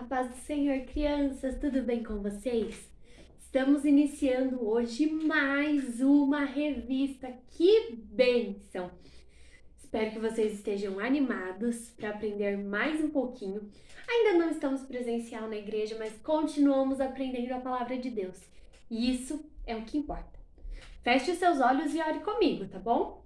paz do Senhor, crianças, tudo bem com vocês? Estamos iniciando hoje mais uma revista. Que bênção! Espero que vocês estejam animados para aprender mais um pouquinho. Ainda não estamos presencial na igreja, mas continuamos aprendendo a palavra de Deus. E isso é o que importa. Feche os seus olhos e ore comigo, tá bom?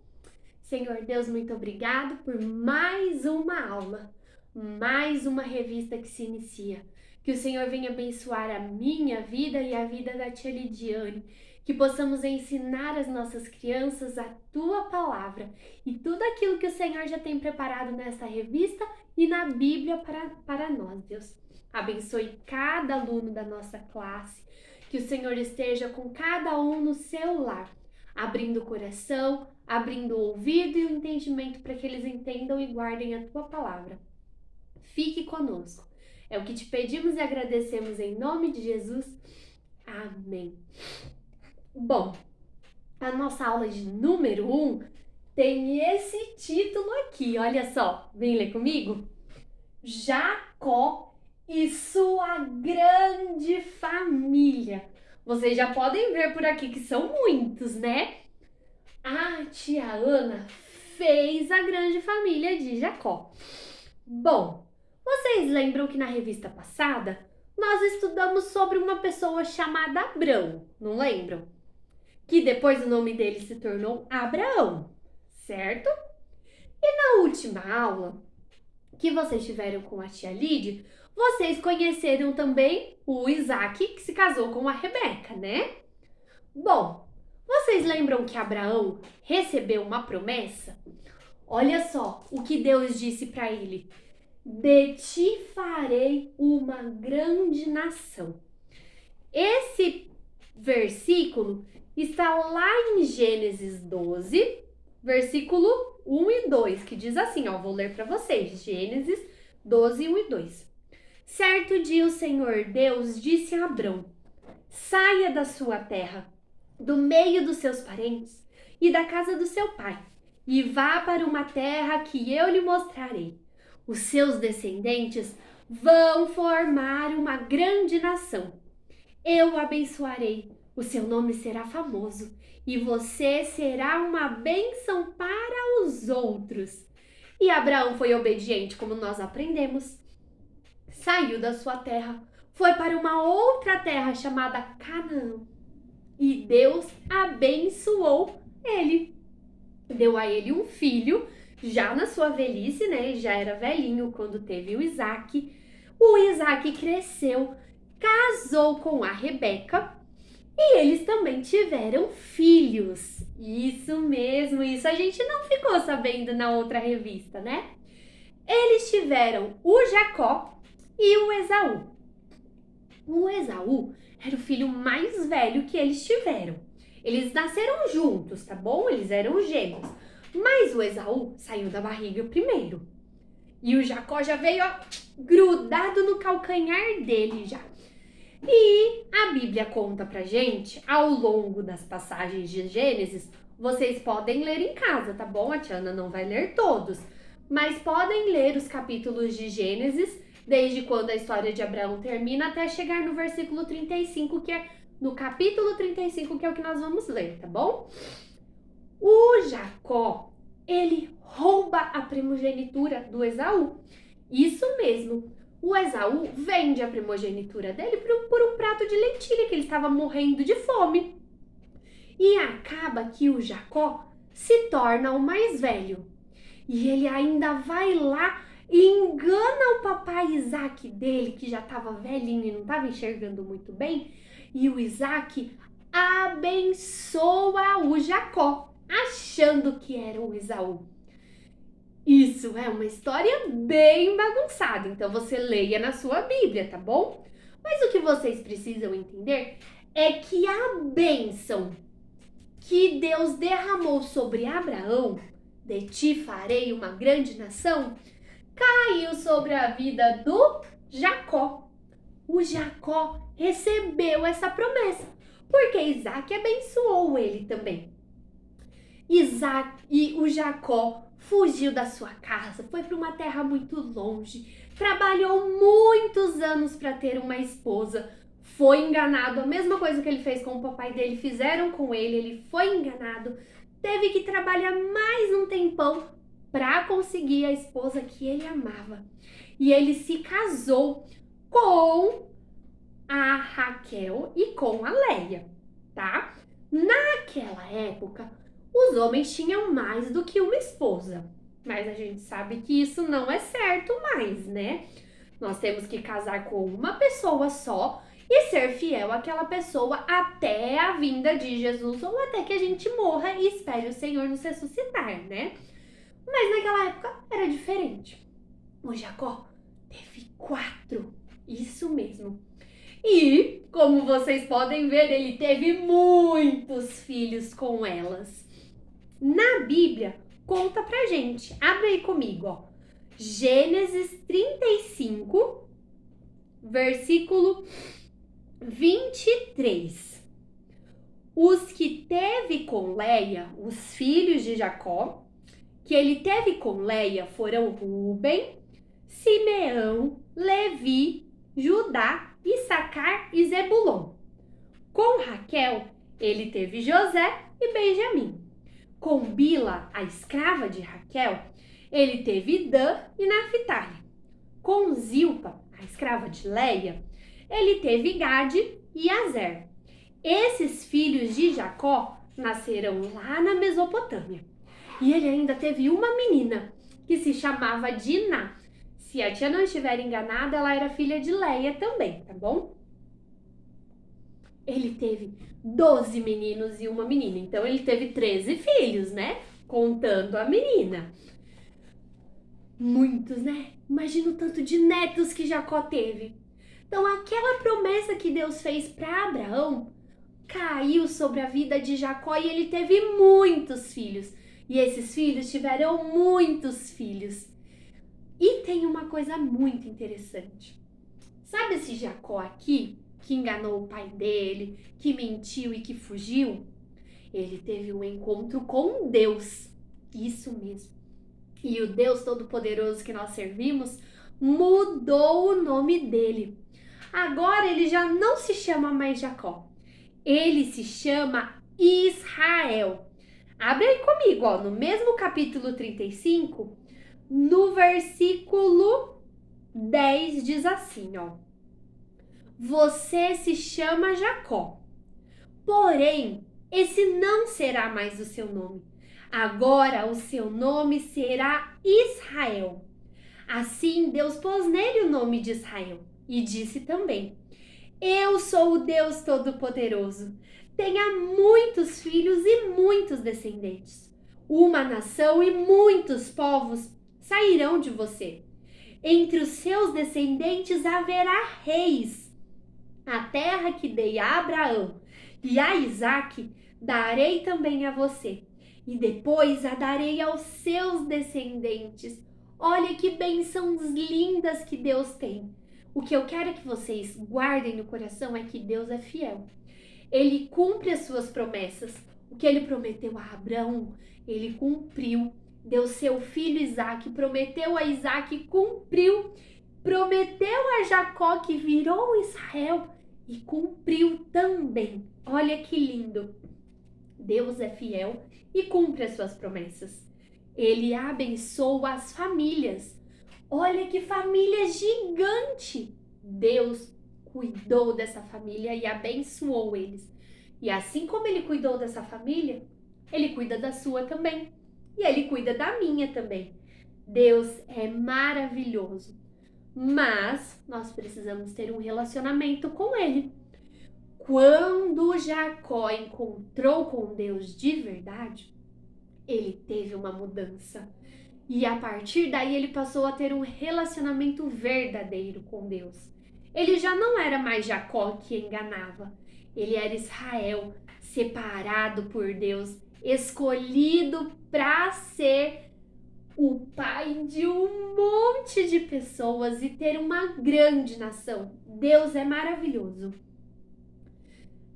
Senhor Deus, muito obrigado por mais uma aula, mais uma revista que se inicia. Que o Senhor venha abençoar a minha vida e a vida da tia Lidiane. Que possamos ensinar as nossas crianças a tua palavra e tudo aquilo que o Senhor já tem preparado nessa revista e na Bíblia para nós, Deus. Abençoe cada aluno da nossa classe. Que o Senhor esteja com cada um no seu lar, abrindo o coração, abrindo o ouvido e o entendimento para que eles entendam e guardem a tua palavra. Fique conosco. É o que te pedimos e agradecemos em nome de Jesus. Amém. Bom, a nossa aula de número 1 tem esse título aqui, olha só. Vem ler comigo? Jacó e sua grande família. Vocês já podem ver por aqui que são muitos, né? A tia Ana fez a grande família de Jacó. Bom, vocês lembram que na revista passada nós estudamos sobre uma pessoa chamada Abrão, não lembram? Que depois o nome dele se tornou Abraão, certo? E na última aula que vocês tiveram com a tia Lídia, vocês conheceram também o Isaac, que se casou com a Rebeca, né? Bom, vocês lembram que Abraão recebeu uma promessa? Olha só o que Deus disse para ele: de ti farei uma grande nação. Esse versículo está lá em Gênesis 12, versículo 1 e 2, que diz assim, ó, vou ler para vocês, Gênesis 12, 1 e 2. Certo dia o Senhor Deus disse a Abrão: saia da sua terra, do meio dos seus parentes e da casa do seu pai, e vá para uma terra que eu lhe mostrarei. Os seus descendentes vão formar uma grande nação. Eu o abençoarei, o seu nome será famoso, e você será uma bênção para os outros. E Abraão foi obediente, como nós aprendemos. Saiu da sua terra, foi para uma outra terra chamada Canaã. E Deus abençoou ele. Deu a ele um filho, já na sua velhice, né? Ele já era velhinho quando teve o Isaac. O Isaac cresceu, casou com a Rebeca e eles também tiveram filhos. Isso mesmo, isso a gente não ficou sabendo na outra revista, né? Eles tiveram o Jacó e o Esaú. O Esaú era o filho mais velho que eles tiveram. Eles nasceram juntos, tá bom? Eles eram gêmeos. Mas o Esaú saiu da barriga primeiro. E o Jacó já veio, ó, grudado no calcanhar dele já. E a Bíblia conta pra gente, ao longo das passagens de Gênesis, vocês podem ler em casa, tá bom? A tia Ana não vai ler todos, mas podem ler os capítulos de Gênesis, desde quando a história de Abraão termina até chegar no versículo 35, que é no capítulo 35, que é o que nós vamos ler, tá bom? O Jacó, ele rouba a primogenitura do Esaú. Isso mesmo. O Esaú vende a primogenitura dele por um prato de lentilha, que ele estava morrendo de fome. E acaba que o Jacó se torna o mais velho. E ele ainda vai lá e engana o papai Isaac dele, que já estava velhinho e não estava enxergando muito bem. E o Isaac abençoa o Jacó, achando que era o Esaú. Isso é uma história bem bagunçada, então você leia na sua Bíblia, tá bom? Mas o que vocês precisam entender é que a bênção que Deus derramou sobre Abraão, de ti farei uma grande nação, caiu sobre a vida do Jacó. O Jacó recebeu essa promessa, porque Isaac abençoou ele também. Isaac e o Jacó fugiu da sua casa, foi para uma terra muito longe, trabalhou muitos anos para ter uma esposa, foi enganado, a mesma coisa que ele fez com o papai dele, fizeram com ele foi enganado, teve que trabalhar mais um tempão para conseguir a esposa que ele amava. E ele se casou com a Raquel e com a Leia, tá? Naquela época, os homens tinham mais do que uma esposa, mas a gente sabe que isso não é certo mais, né? Nós temos que casar com uma pessoa só e ser fiel àquela pessoa até a vinda de Jesus ou até que a gente morra e espere o Senhor nos ressuscitar, né? Mas naquela época era diferente. O Jacó teve 4, isso mesmo. E, como vocês podem ver, ele teve muitos filhos com elas. Na Bíblia, conta pra gente. Abre aí comigo, ó. Gênesis 35, versículo 23. Os que teve com Leia, os filhos de Jacó, que ele teve com Leia foram Rúben, Simeão, Levi, Judá, Issacar e Zebulon. Com Raquel, ele teve José e Benjamim. Com Bila, a escrava de Raquel, ele teve Dan e Naphtali. Com Zilpa, a escrava de Leia, ele teve Gade e Azer. Esses filhos de Jacó nasceram lá na Mesopotâmia. E ele ainda teve uma menina que se chamava Diná. Se a tia não estiver enganada, ela era filha de Leia também, tá bom? Ele teve 12 meninos e uma menina. Então, ele teve 13 filhos, né? Contando a menina. Muitos, né? Imagina o tanto de netos que Jacó teve. Então, aquela promessa que Deus fez para Abraão caiu sobre a vida de Jacó e ele teve muitos filhos. E esses filhos tiveram muitos filhos. E tem uma coisa muito interessante. Sabe esse Jacó aqui, que enganou o pai dele, que mentiu e que fugiu? Ele teve um encontro com Deus. Isso mesmo. E o Deus Todo-Poderoso que nós servimos mudou o nome dele. Agora ele já não se chama mais Jacó. Ele se chama Israel. Abre aí comigo, ó, no mesmo capítulo 35, no versículo 10 diz assim, ó. Você se chama Jacó, porém, esse não será mais o seu nome. Agora o seu nome será Israel. Assim Deus pôs nele o nome de Israel e disse também: Eu sou o Deus Todo-Poderoso. Tenha muitos filhos e muitos descendentes. Uma nação e muitos povos sairão de você. Entre os seus descendentes haverá reis. A terra que dei a Abraão e a Isaque darei também a você. E depois a darei aos seus descendentes. Olha que bênçãos lindas que Deus tem. O que eu quero que vocês guardem no coração é que Deus é fiel. Ele cumpre as suas promessas. O que ele prometeu a Abraão, ele cumpriu. Deu seu filho Isaque, prometeu a Isaque, cumpriu. Prometeu a Jacó, que virou Israel, e cumpriu também. Olha que lindo. Deus é fiel e cumpre as suas promessas. Ele abençoa as famílias. Olha que família gigante! Deus cuidou dessa família e abençoou eles. E assim como ele cuidou dessa família, ele cuida da sua também. E ele cuida da minha também. Deus é maravilhoso. Mas nós precisamos ter um relacionamento com ele. Quando Jacó encontrou com Deus de verdade, ele teve uma mudança. E a partir daí ele passou a ter um relacionamento verdadeiro com Deus. Ele já não era mais Jacó que enganava. Ele era Israel, separado por Deus, escolhido para ser o pai de um monte de pessoas e ter uma grande nação. Deus é maravilhoso.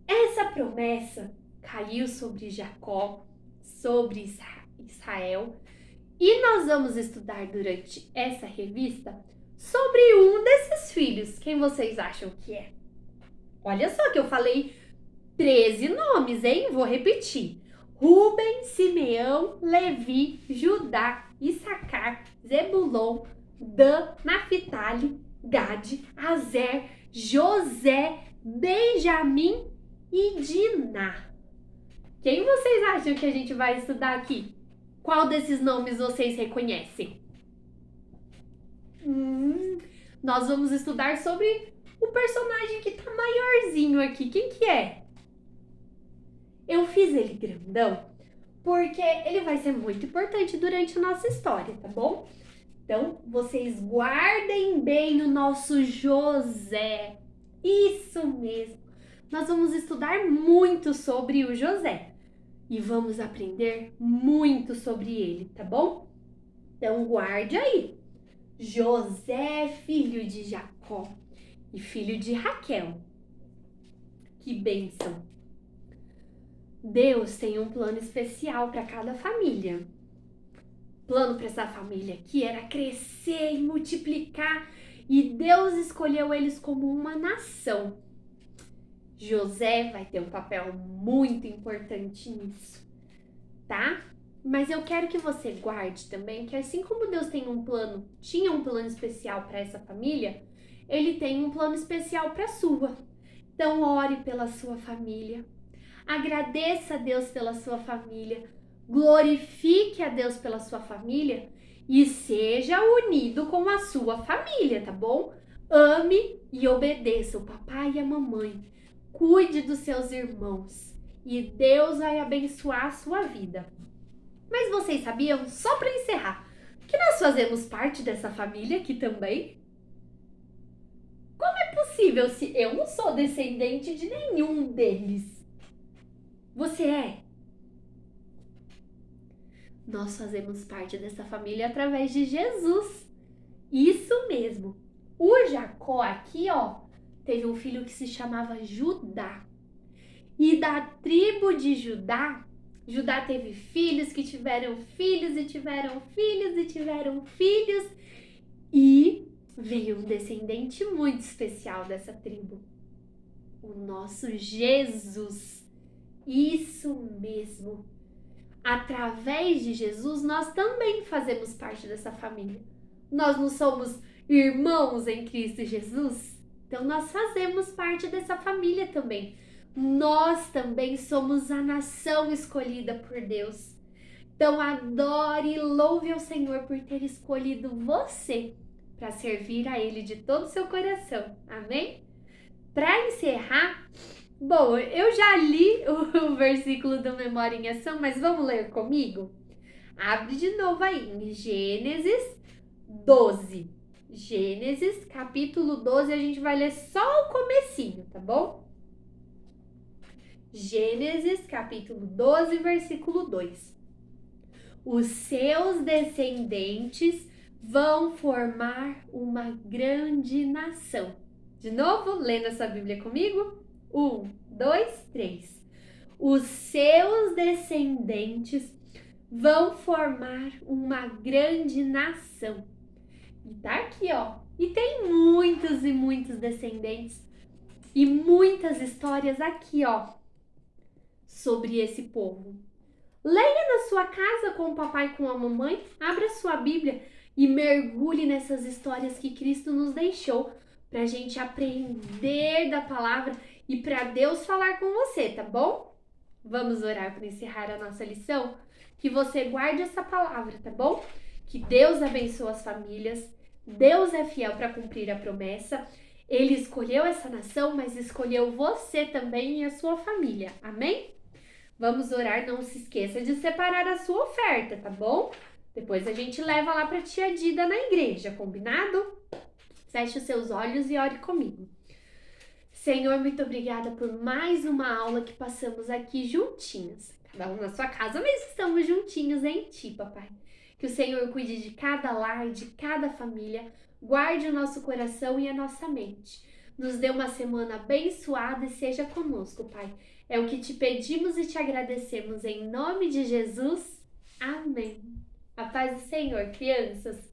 Essa promessa caiu sobre Jacó, sobre Israel. E nós vamos estudar durante essa revista sobre um desses filhos Quem vocês acham que é? Olha só que eu falei 13 nomes, hein? Vou repetir. Rúben, Simeão, Levi, Judá, Issacar, Zebulon, Dan, Naphtali, Gade, Azer, José, Benjamim e Diná. Quem vocês acham que a gente vai estudar aqui? Qual desses nomes vocês reconhecem? Nós vamos estudar sobre o personagem que tá maiorzinho aqui. Quem que é? Eu fiz ele grandão porque ele vai ser muito importante durante a nossa história, tá bom? Então, vocês guardem bem o nosso José. Isso mesmo. Nós vamos estudar muito sobre o José e vamos aprender muito sobre ele, tá bom? Então, guarde aí. José, filho de Jacó e filho de Raquel. Que bênção! Deus tem um plano especial para cada família. Plano para essa família que era crescer e multiplicar, e Deus escolheu eles como uma nação. José vai ter um papel muito importante nisso, tá? Mas eu quero que você guarde também que assim como Deus tinha um plano especial para essa família, ele tem um plano especial para a sua. Então ore pela sua família. Agradeça a Deus pela sua família, glorifique a Deus pela sua família e seja unido com a sua família, tá bom? Ame e obedeça o papai e a mamãe. Cuide dos seus irmãos e Deus vai abençoar a sua vida. Mas vocês sabiam, só para encerrar, que nós fazemos parte dessa família aqui também? Como é possível se eu não sou descendente de nenhum deles? Você é? Nós fazemos parte dessa família através de Jesus. Isso mesmo. O Jacó aqui, ó, teve um filho que se chamava Judá. E da tribo de Judá, Judá teve filhos que tiveram filhos e tiveram filhos e tiveram filhos. E veio um descendente muito especial dessa tribo. O nosso Jesus. Isso mesmo. Através de Jesus, nós também fazemos parte dessa família. Nós não somos irmãos em Cristo Jesus? Então, nós fazemos parte dessa família também. Nós também somos a nação escolhida por Deus. Então, adore e louve ao Senhor por ter escolhido você para servir a Ele de todo o seu coração. Amém? Para encerrar, bom, eu já li o versículo do Memória em Ação, mas vamos ler comigo? Abre de novo aí em Gênesis 12. Gênesis, capítulo 12, a gente vai ler só o comecinho, tá bom? Gênesis, capítulo 12, versículo 2. Os seus descendentes vão formar uma grande nação. De novo, lendo essa Bíblia comigo? 1, 2, 3. Os seus descendentes vão formar uma grande nação. E tá aqui, ó. E tem muitos e muitos descendentes e muitas histórias aqui, ó, sobre esse povo. Leia na sua casa com o papai e com a mamãe, abra sua Bíblia e mergulhe nessas histórias que Cristo nos deixou para a gente aprender da palavra e para Deus falar com você, tá bom? Vamos orar para encerrar a nossa lição? Que você guarde essa palavra, tá bom? Que Deus abençoe as famílias, Deus é fiel para cumprir a promessa. Ele escolheu essa nação, mas escolheu você também e a sua família, amém? Vamos orar, não se esqueça de separar a sua oferta, tá bom? Depois a gente leva lá para tia Dida na igreja, combinado? Feche os seus olhos e ore comigo. Senhor, muito obrigada por mais uma aula que passamos aqui juntinhos. Cada um na sua casa, mas estamos juntinhos em Ti, papai. Que o Senhor cuide de cada lar, de cada família, guarde o nosso coração e a nossa mente. Nos dê uma semana abençoada e seja conosco, Pai. É o que te pedimos e te agradecemos em nome de Jesus. Amém. A paz do Senhor, crianças.